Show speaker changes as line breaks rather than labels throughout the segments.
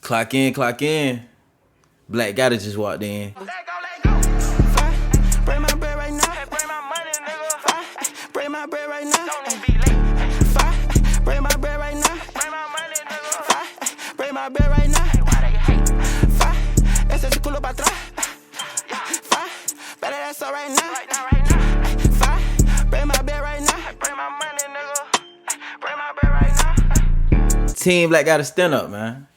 Clock in, clock in. Black Gotta just walked in.
Bring my bread right now. Bring my money, nigga. Bring my bread right now. Don't even be late. Bring my bread right now. Bring my money, nigga. Bring my bread right now. Why they hate? Ese se culo pa' atrás. Better that's all right now. Bring my bread right now. Bring my money, nigga. Bring my bread right now.
Team Black Gotta stand up, man.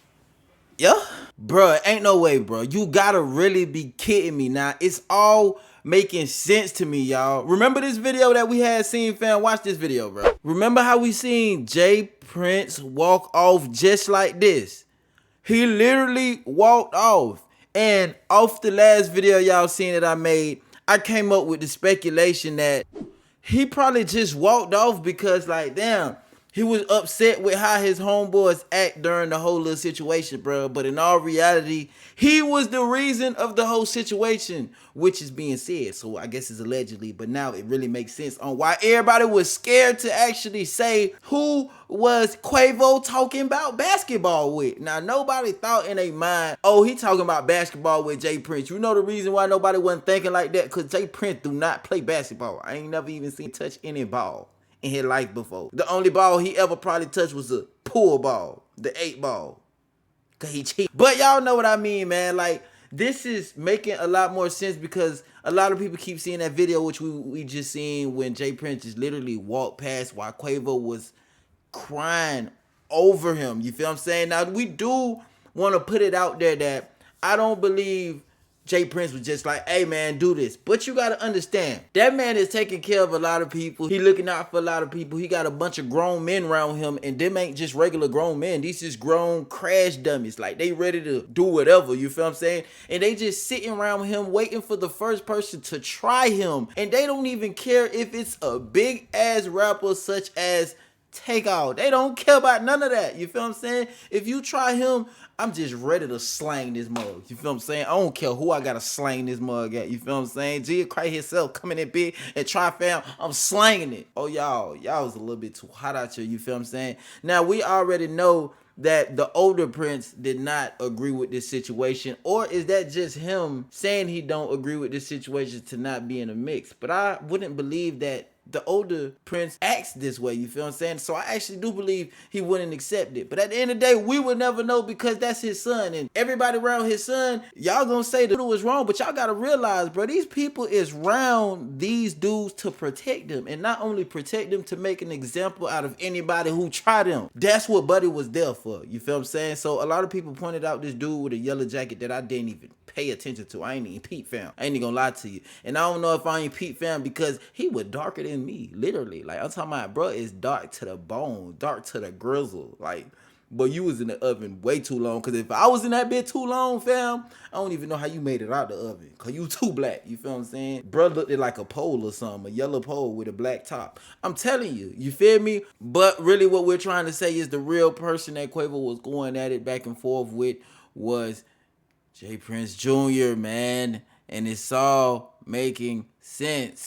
Yeah? Bruh, ain't no way, bro. You gotta really be kidding me now. It's all making sense to me, y'all. Remember this video that we had seen, fam? Watch this video, bro. Remember how we seen J Prince walk off just like this? He literally walked off. And off the last video y'all seen that I made, I came up with the speculation that he probably just walked off because, like, damn, he was upset with how his homeboys act during the whole little situation, bro. But in all reality, he was the reason of the whole situation, which is being said. So I guess it's allegedly, but now it really makes sense on why everybody was scared to actually say who was Quavo talking about basketball with. Now, nobody thought in their mind, oh, he talking about basketball with J Prince. You know the reason why nobody wasn't thinking like that? Because J Prince do not play basketball. I ain't never even seen touch any ball in his life before. The only ball he ever probably touched was a pool ball, the 8 ball. Cause he cheat. But y'all know what I mean, man. Like, this is making a lot more sense because a lot of people keep seeing that video, which we just seen when J Prince just literally walked past while Quavo was crying over him. You feel what I'm saying? Now, we do want to put it out there that I don't believe J Prince was just like, hey man, do this. But you gotta understand, that man is taking care of a lot of people. He looking out for a lot of people. He got a bunch of grown men around him, and them ain't just regular grown men. These is grown crash dummies. Like, they ready to do whatever, you feel what I'm saying? And they just sitting around him waiting for the first person to try him. And they don't even care if it's a big ass rapper such as TakeOff. They don't care about none of that. You feel what I'm saying? If you try him, I'm just ready to slang this mug. You feel what I'm saying? I don't care who I gotta slang this mug at. You feel what I'm saying? G Cry himself coming in big and try fam. I'm slanging it. Oh, y'all was a little bit too hot out here. You feel what I'm saying? Now, we already know that the older Prince did not agree with this situation, or is that just him saying he don't agree with this situation to not be in a mix? But I wouldn't believe that the older Prince acts this way, you feel what I'm saying? So I actually do believe he wouldn't accept it. But at the end of the day, we would never know because that's his son. And everybody around his son, y'all gonna say that it was wrong, but y'all gotta realize, bro, these people is around these dudes to protect them. And not only protect them, to make an example out of anybody who try them. That's what Buddy was there for, you feel what I'm saying? So a lot of people pointed out this dude with a yellow jacket that I didn't even pay attention to. I ain't even peep fam. I ain't even gonna lie to you. And I don't know if I ain't peep fam because he was darker than me, literally. Like, I'm talking about, bro, it's dark to the bone, dark to the grizzle. Like, but you was in the oven way too long. Because if I was in that bit too long, fam, I don't even know how you made it out the oven. Because you too black, you feel what I'm saying? Bro looked like a pole or something, a yellow pole with a black top. I'm telling you, you feel me? But really what we're trying to say is the real person that Quavo was going at it back and forth with was J Prince Jr., man. And it's all making sense.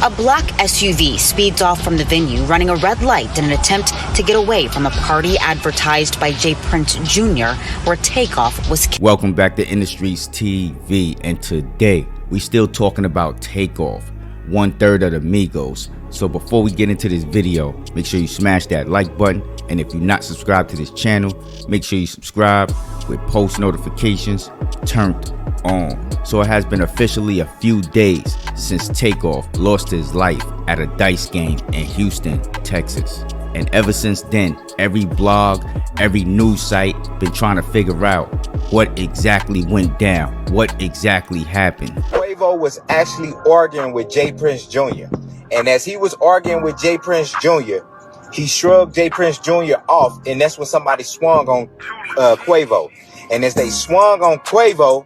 A black SUV speeds off from the venue, running a red light in an attempt to get away from a party advertised by J Prince Jr., where TakeOff was killed.
Welcome back to Industries TV, and today we still talking about TakeOff, 1/3 of the Migos. So before we get into this video, make sure you smash that like button, and if you're not subscribed to this channel, make sure you subscribe with post notifications turned on. So it has been officially a few days since TakeOff lost his life at a dice game in Houston, Texas. And ever since then, every blog, every news site been trying to figure out what exactly went down, what exactly happened.
Quavo was actually arguing with J Prince Jr. And as he was arguing with J Prince Jr., he shrugged J Prince Jr. off, and that's when somebody swung on Quavo. And as they swung on Quavo,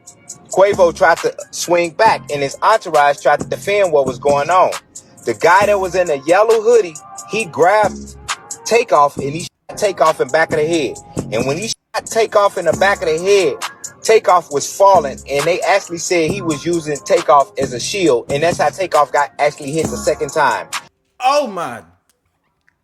Quavo tried to swing back, and his entourage tried to defend what was going on. The guy that was in the yellow hoodie, he grabbed TakeOff, and he shot TakeOff in the back of the head. And when he shot TakeOff in the back of the head, TakeOff was falling, and they actually said he was using TakeOff as a shield, and that's how TakeOff got actually hit the second time.
Oh my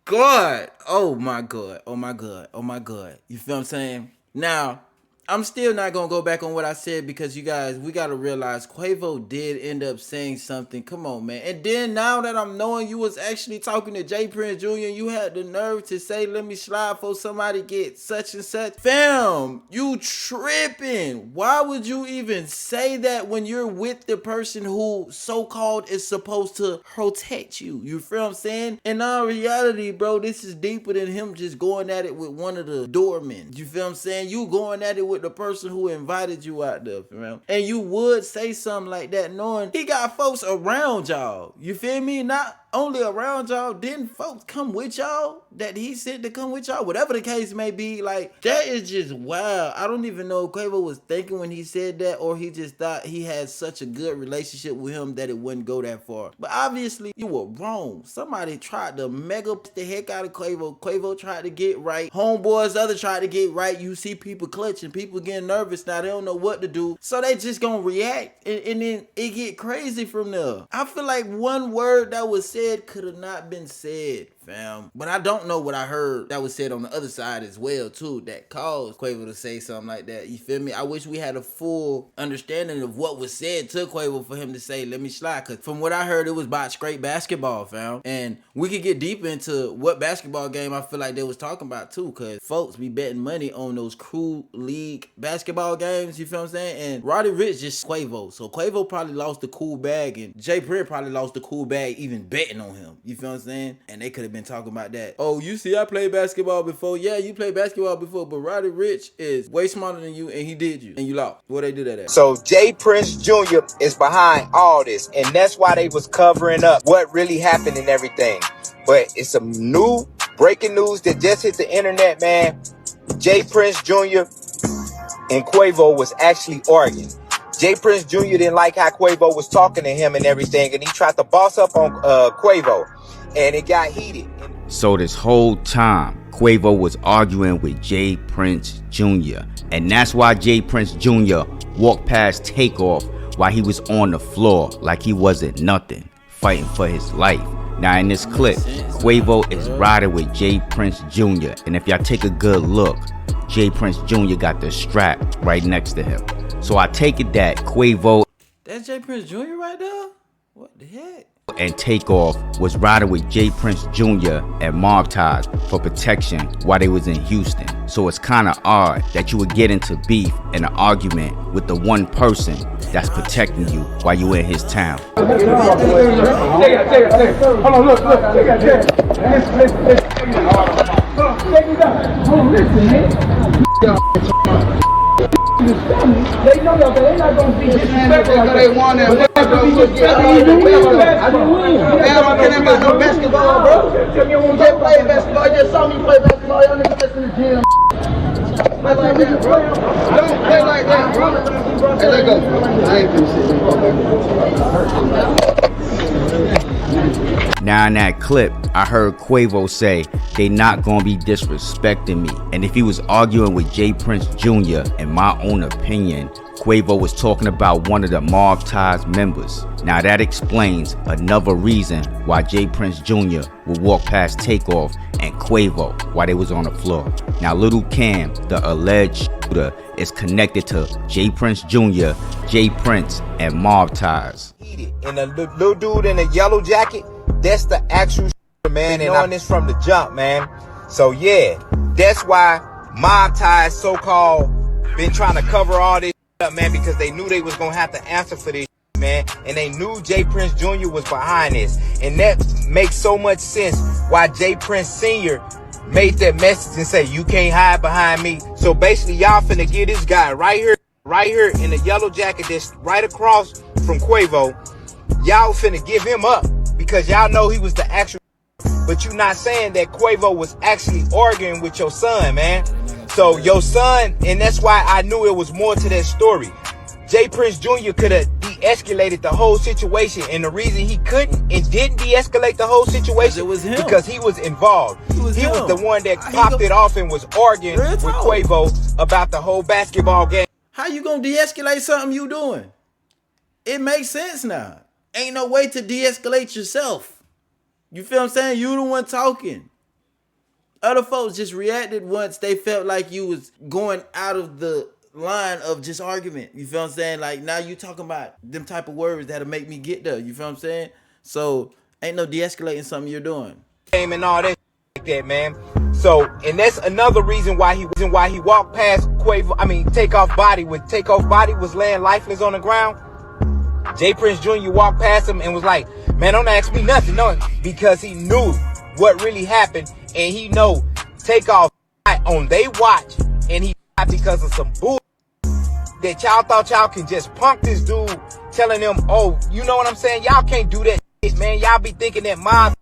God. Oh my God. Oh my God. Oh my God. You feel what I'm saying? Now, I'm still not gonna go back on what I said because you guys, we gotta realize Quavo did end up saying something. Come on, man. And then now that I'm knowing you was actually talking to J Prince Jr., you had the nerve to say, let me slide for somebody get such and such. Fam, you tripping. Why would you even say that when you're with the person who so-called is supposed to protect you? You feel what I'm saying? In all reality, bro, this is deeper than him just going at it with one of the doormen. You feel what I'm saying? You going at it with the person who invited you out there, fam. And you would say something like that knowing he got folks around y'all. You feel me? Not only around y'all, didn't folks come with y'all that he sent to come with y'all? Whatever the case may be, like, that is just wild. I don't even know if Quavo was thinking when he said that, or he just thought he had such a good relationship with him that it wouldn't go that far. But obviously, you were wrong. Somebody tried to mega the heck out of Quavo. Quavo tried to get right. Homeboys other tried to get right. You see people clutching, people getting nervous. Now they don't know what to do. So they just gonna react. And then it get crazy from there. I feel like one word that was said could have not been said, fam. But I don't know what I heard that was said on the other side as well, too, that caused Quavo to say something like that. You feel me? I wish we had a full understanding of what was said to Quavo for him to say, let me slide. Because from what I heard, it was about straight basketball, fam. And we could get deep into what basketball game I feel like they was talking about, too. Because folks be betting money on those crew league basketball games, you feel what I'm saying? And Roddy Ricch just Quavo. So Quavo probably lost the cool bag, and Jay Prince probably lost the cool bag even betting on him. You feel what I'm saying? And they could have been talking about that. Oh, you see, I played basketball before. Yeah, you played basketball before, but Roddy Ricch is way smarter than you, and he did you, and you lost. Where they do that at?
So Jay Prince Jr. is behind all this, and that's why they was covering up what really happened and everything. But it's some new breaking news that just hit the internet, man. Jay Prince Jr. and Quavo was actually arguing. Jay Prince Jr. didn't like how Quavo was talking to him and everything, and he tried to boss up on Quavo, and it got heated.
So this whole time, Quavo was arguing with Jay Prince Jr. And that's why Jay Prince Jr. walked past TakeOff while he was on the floor like he wasn't nothing, fighting for his life. Now in this clip, Quavo is riding with Jay Prince Jr. And if y'all take a good look, Jay Prince Jr. got the strap right next to him. So I take it that Quavo
That's Jay Prince Jr. right there? What the heck?
and TakeOff was riding with Jay Prince Jr. and Mob Ties for protection while they was in Houston. So it's kind of odd that you would get into beef and an argument with the one person that's protecting you while you in his town.
Hold on, look, check out that. Listen. Hold on, check it out. Hold on, listen, man. They know that they're not going to be disrespectful. They want that. But they have to be disrespectful. I don't care about no basketball, bro. You just play basketball. You just saw me play basketball. Y'all niggas just in the gym. Play like that, bro. Don't play like that, bro. Hey, let go. I ain't finna sit.
Now in that clip, I heard Quavo say they not gonna be disrespecting me. And if he was arguing with Jay Prince Jr., in my own opinion, Quavo was talking about one of the Mob Ties members. Now that explains another reason why Jay Prince Jr. would walk past TakeOff and Quavo while they was on the floor. Now LilCam, the alleged shooter, is connected to Jay Prince Jr., Jay Prince, and Mob Ties.
And the little dude in the yellow jacket, that's the actual man, and knowing this from the jump, man. So yeah, that's why Mob Ties so-called been trying to cover all this up, man, because they knew they was gonna have to answer for this, man, and they knew Jay Prince Jr. was behind this, and that makes so much sense why Jay Prince Sr. made that message and say, you can't hide behind me. So basically, y'all finna get this guy right here in the yellow jacket that's right across from Quavo. Y'all finna give him up because y'all know he was the actual, but you not saying that Quavo was actually arguing with your son, man. So your son, and that's why I knew it was more to that story. Jay Prince Jr. could have de-escalated the whole situation, and the reason he couldn't and didn't de-escalate the whole situation was because he was involved. He was the one that popped it off and was arguing with Quavo about the whole basketball game.
How you gonna de-escalate something you doing? It makes sense now. Ain't no way to de-escalate yourself. You feel what I'm saying? You the one talking. Other folks just reacted once they felt like you was going out of the line of just argument. You feel what I'm saying? Like now you talking about them type of words that'll make me get there. You feel what I'm saying? So ain't no de-escalating something you're doing.
And all that like that, man. So, and that's another reason why he walked past Quavo. I mean, TakeOff body. When TakeOff body was laying lifeless on the ground, J Prince Jr. walked past him and was like, "Man, don't ask me nothing," no, because he knew what really happened, and he know TakeOff on they watch, and he because of some bull that y'all thought y'all can just punk this dude, telling him, "Oh, you know what I'm saying? Y'all can't do that shit, man. Y'all be thinking that mob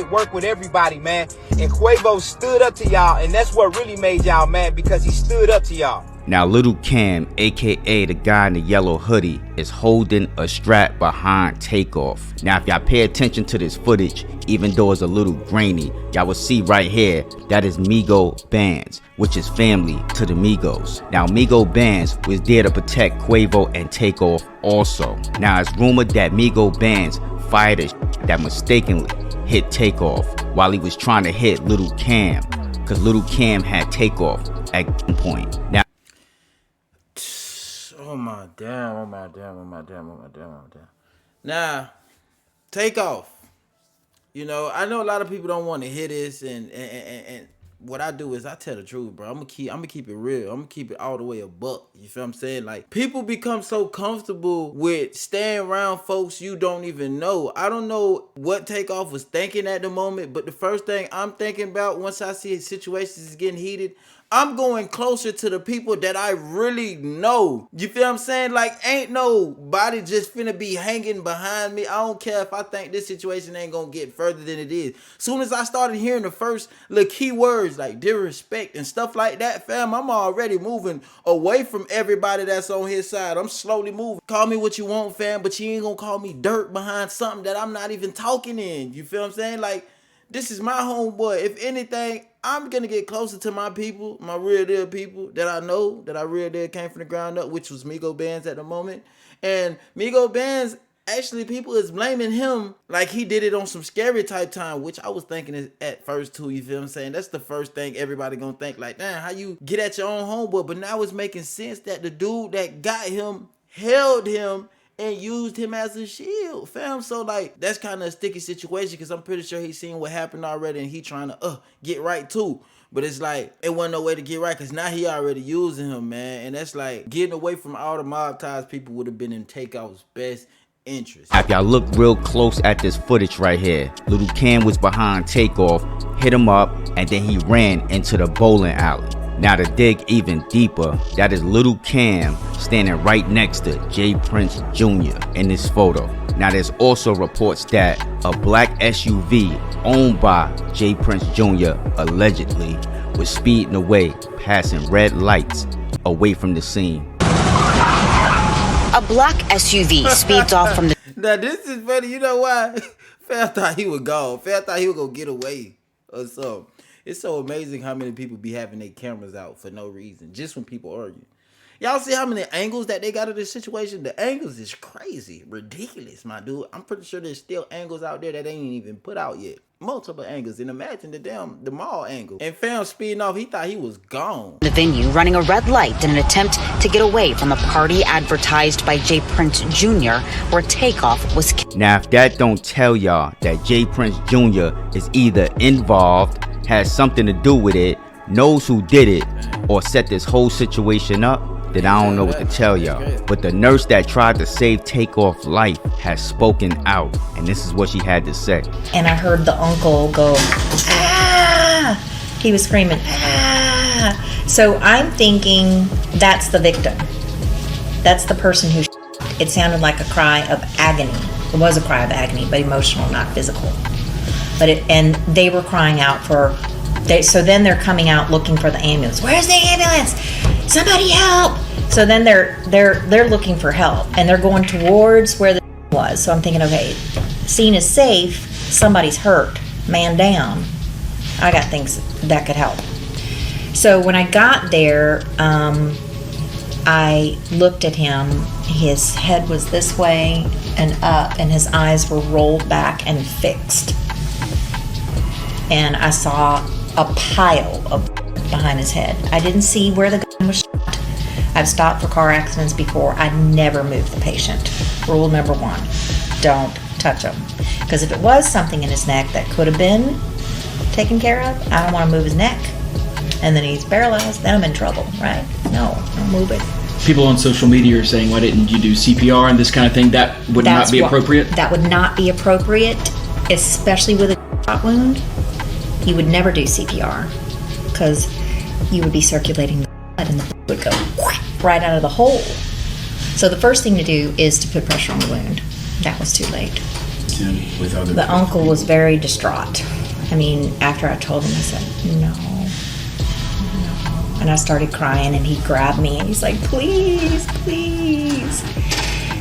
work with everybody, man." And Quavo stood up to y'all, and that's what really made y'all mad, because he stood up to y'all.
Now LilCam, aka the guy in the yellow hoodie, is holding a strap behind TakeOff. Now if y'all pay attention to this footage, even though it's a little grainy, y'all will see right here that is Migo Bands, which is family to the Migos. Now Migo Bands was there to protect Quavo and TakeOff also. Now it's rumored that Migo Bands fired a that mistakenly hit TakeOff while he was trying to hit LilCam, because LilCam had TakeOff at one point. Now
Oh my damn. Now, TakeOff. You know, I know a lot of people don't want to hear this, and what I do is I tell the truth, bro. I'm gonna keep it real. I'm gonna keep it all the way a buck. You feel what I'm saying? Like, people become so comfortable with staying around folks you don't even know. I don't know what TakeOff was thinking at the moment, but the first thing I'm thinking about once I see situations is getting heated, I'm going closer to the people that I really know. You feel what I'm saying? Like, ain't nobody just finna be hanging behind me. I don't care if I think this situation ain't gonna get further than it is. Soon as I started hearing the first little key words like disrespect and stuff like that, fam, I'm already moving away from everybody that's on his side. I'm slowly moving. Call me what you want, fam, but you ain't gonna call me dirt behind something that I'm not even talking in. You feel what I'm saying? Like, this is my homeboy. If anything, I'm gonna get closer to my people, my real deal people that I know, that I real deal came from the ground up, which was Migo Bands at the moment. And Migo Bands, actually, people is blaming him like he did it on some scary type time, which I was thinking at first too. You feel what I'm saying? That's the first thing everybody gonna think, like, damn, how you get at your own homeboy? But now it's making sense that the dude that got him held him and used him as a shield, fam. So, like, that's kind of a sticky situation, because I'm pretty sure he's seen what happened already, and he trying to get right too. But it's like, it wasn't no way to get right, because now he already using him, man. And that's like, getting away from all the mob ties people would have been in TakeOff's best interest.
if y'all look real close at this footage right here, LilCam was behind TakeOff, hit him up, and then he ran into the bowling alley. Now to dig even deeper, that is LilCam standing right next to J Prince Jr. in this photo. Now there's also reports that a black SUV owned by J Prince Jr. allegedly was speeding away, passing red lights away from the scene.
A black SUV speeds off from the...
Now this is funny, you know why? Fam thought he was gone. Fam thought he was gonna get away or something. It's so amazing how many people be having their cameras out for no reason, just when people argue. Y'all see how many angles that they got of this situation? The angles is crazy, ridiculous, my dude. I'm pretty sure there's still angles out there that ain't even put out yet. Multiple angles, and imagine the mall angle. And fam speeding off, he thought he was gone.
The venue running a red light in an attempt to get away from a party advertised by J Prince Jr. where TakeOff was...
Now if that don't tell y'all that J Prince Jr. is either involved, has something to do with it, knows who did it, or set this whole situation up, then I don't know what to tell y'all. But the nurse that tried to save TakeOff's life has spoken out, and this is what she had to say.
And I heard the uncle go, ah! He was screaming, ah! So I'm thinking that's the victim. That's the person who... It sounded like a cry of agony. It was a cry of agony, but emotional, not physical. And they were crying out for... So then they're coming out looking for the ambulance. Where's the ambulance? Somebody help! So then they're looking for help, and they're going towards where the was. So I'm thinking, okay, scene is safe. Somebody's hurt. Man down. I got things that could help. So when I got there, I looked at him. His head was this way and up, and his eyes were rolled back and fixed. And I saw a pile of behind his head. I didn't see where the gun was shot. I've stopped for car accidents before. I never move the patient. Rule number 1, don't touch him. Because if it was something in his neck that could have been taken care of, I don't want to move his neck. And then he's paralyzed, then I'm in trouble, right? No, don't move it.
People on social media are saying, why didn't you do CPR and this kind of thing? That would not be appropriate?
That would not be appropriate, especially with a shot wound. You would never do CPR because you would be circulating the blood and the blood would go right out of the hole. So the first thing to do is to put pressure on the wound. That was too late. The uncle was very distraught. I mean, after I told him, he said, no. And I started crying, and he grabbed me, and he's like, please, please.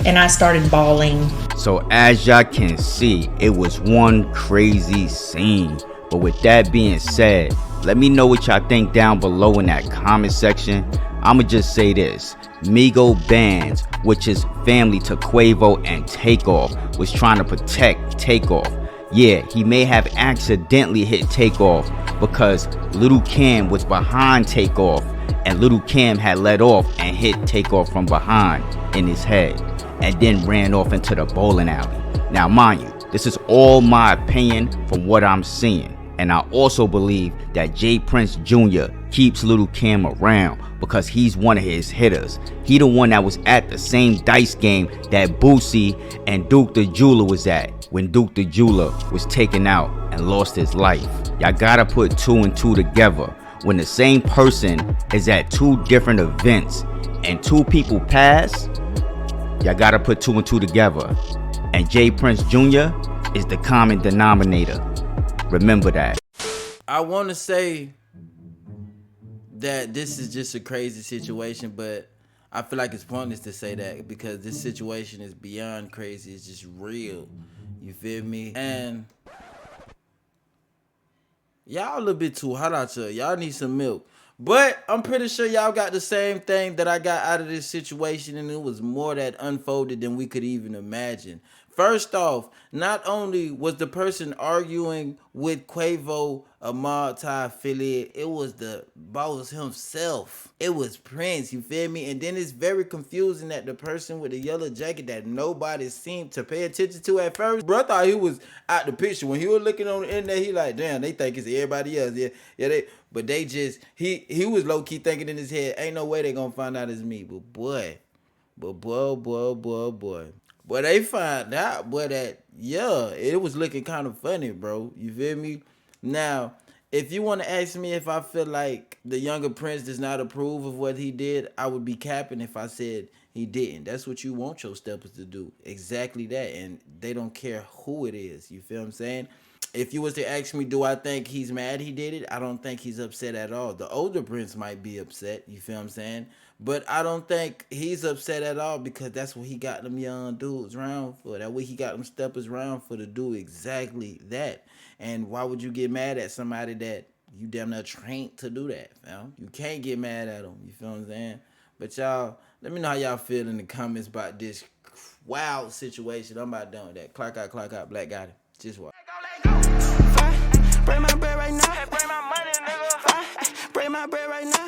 And I started bawling.
So as y'all can see, it was one crazy scene. But with that being said, let me know what y'all think down below in that comment section. I'ma just say this. Migo Bands, which is family to Quavo and TakeOff, was trying to protect TakeOff. Yeah, he may have accidentally hit TakeOff because LilCam was behind TakeOff, and LilCam had let off and hit TakeOff from behind in his head, and then ran off into the bowling alley. Now mind you, this is all my opinion from what I'm seeing, and I also believe that J Prince Jr. keeps LilCam around because he's one of his hitters. He the one that was at the same dice game that Boosie and Duke the Jeweler was at when Duke the Jeweler was taken out and lost his life. Y'all gotta put 2 and 2 together. When the same person is at 2 different events and 2 people pass, y'all gotta put 2 and 2 together. And J Prince Jr. is the common denominator. Remember that.
I want to say that this is just a crazy situation, but I feel like it's pointless to say that because this situation is beyond crazy. It's just real. You feel me? And y'all a little bit too hot out here. Y'all need some milk. But I'm pretty sure y'all got the same thing that I got out of this situation, and it was more that unfolded than we could even imagine. First off, not only was the person arguing with Quavo a multi-affiliate, it was the boss himself. It was Prince, you feel me? And then it's very confusing that the person with the yellow jacket that nobody seemed to pay attention to at first, bro, I thought he was out the picture. When he was looking on the internet, he like, damn, they think it's everybody else. But they just, he was low-key thinking in his head, ain't no way they gonna find out it's me. But boy. But they find out, boy, that, yeah, it was looking kind of funny, bro. You feel me? Now, if you want to ask me if I feel like the younger Prince does not approve of what he did, I would be capping if I said he didn't. That's what you want your steppers to do. Exactly that. And they don't care who it is. You feel what I'm saying? If you was to ask me, do I think he's mad he did it? I don't think he's upset at all. The older Prince might be upset, you feel what I'm saying? But I don't think he's upset at all because that's what he got them young dudes around for. That way he got them steppers around for to do exactly that. And why would you get mad at somebody that you damn near trained to do that, fam? You can't get mad at them, you feel what I'm saying? But y'all, let me know how y'all feel in the comments about this wild situation. I'm about done with that. Clock out, black got it. Just watch.
Bring my bread right now. Bring my money, nigga. Bring my bread right now.